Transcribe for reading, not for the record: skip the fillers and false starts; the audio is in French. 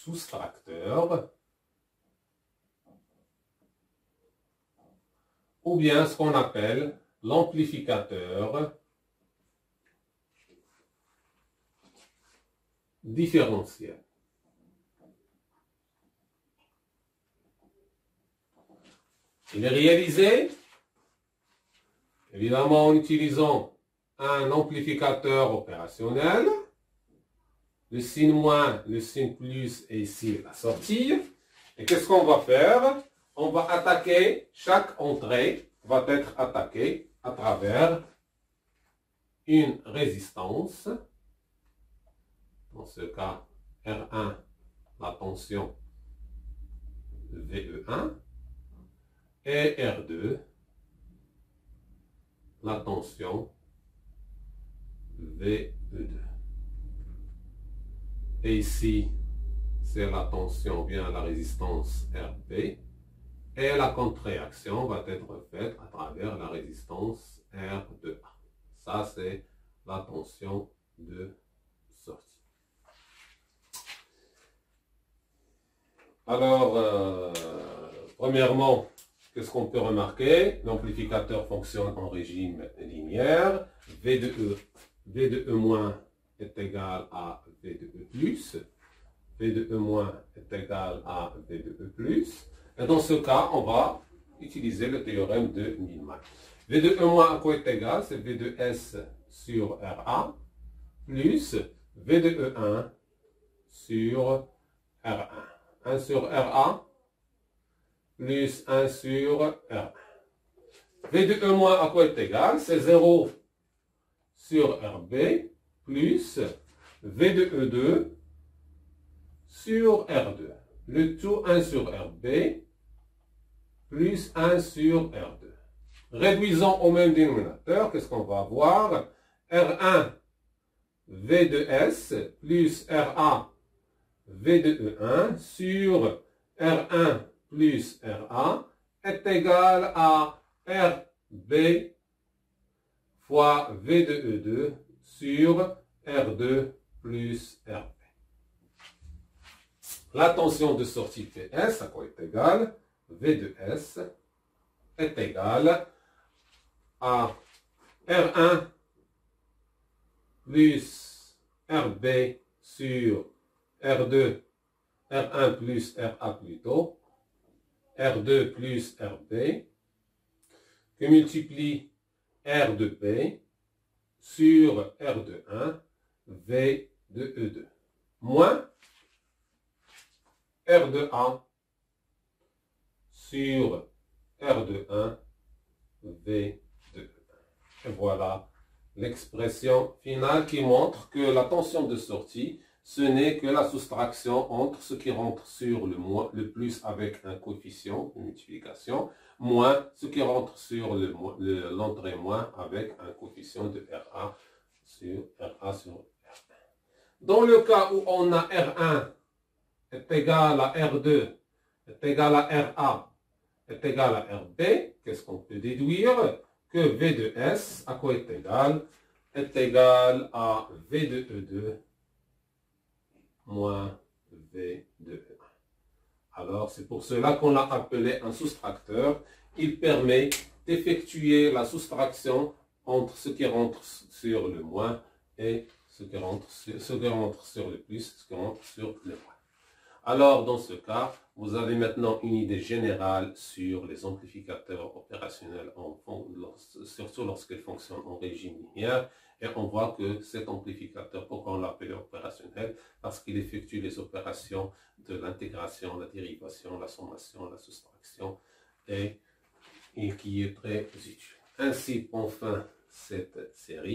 soustracteur, ou bien ce qu'on appelle l'amplificateur différentiel. Il est réalisé, évidemment, en utilisant un amplificateur opérationnel. Le signe moins, le signe plus est ici la sortie. Et qu'est-ce qu'on va faire? On va attaquer, chaque entrée va être attaquée à travers une résistance. Dans ce cas, R1, la tension VE1. Et R2, la tension VE2. Et ici, c'est la tension, bien la résistance RP. Et la contre-réaction va être faite à travers la résistance R2A. Ça, c'est la tension de sortie. Alors, premièrement, qu'est-ce qu'on peut remarquer? L'amplificateur fonctionne en régime linéaire. V2E- est égal à V2E+. V2E- est égal à V2E+. Et dans ce cas, on va utiliser le théorème de Millman. V2E- à quoi est égal? C'est V2S sur RA plus V2E1 sur R1. 1 sur RA plus 1 sur R1. V2E- à quoi est égal? C'est 0 sur RB plus V2E2 sur R2. Le tout 1 sur RB plus 1 sur R2. Réduisons au même dénominateur, qu'est-ce qu'on va avoir? R1 V2S plus RA V2E1 sur R1 plus RA est égal à RB fois V2E2 sur R2 plus RB. La tension de sortie PS, à quoi est égal? V2S est égal à R1 plus RB sur R2, R1 plus RA plutôt, R2 plus RB, que multiplie R de P sur R de 1, V de E2, moins R de A sur R de 1, V de E1. Et voilà l'expression finale qui montre que la tension de sortie, ce n'est que la soustraction entre ce qui rentre sur le plus avec un coefficient de multiplication, moins ce qui rentre sur l'entrée moins avec un coefficient de RA sur R1. Dans le cas où on a R1 est égal à R2 est égal à RA est égal à RB, qu'est-ce qu'on peut déduire? Que V de S, à quoi est égal à V de E2 moins V de E1. Alors, c'est pour cela qu'on l'a appelé un soustracteur. Il permet d'effectuer la soustraction entre ce qui rentre sur le moins et ce qui rentre sur le plus, ce qui rentre sur le moins. Alors, dans ce cas, vous avez maintenant une idée générale sur les amplificateurs opérationnels, surtout lorsqu'ils fonctionnent en régime linéaire. Et on voit que cet amplificateur, pourquoi on l'appelle opérationnel? Parce qu'il effectue les opérations de l'intégration, la dérivation, la sommation, la soustraction, et qui est très utile. Ainsi, enfin, cette série.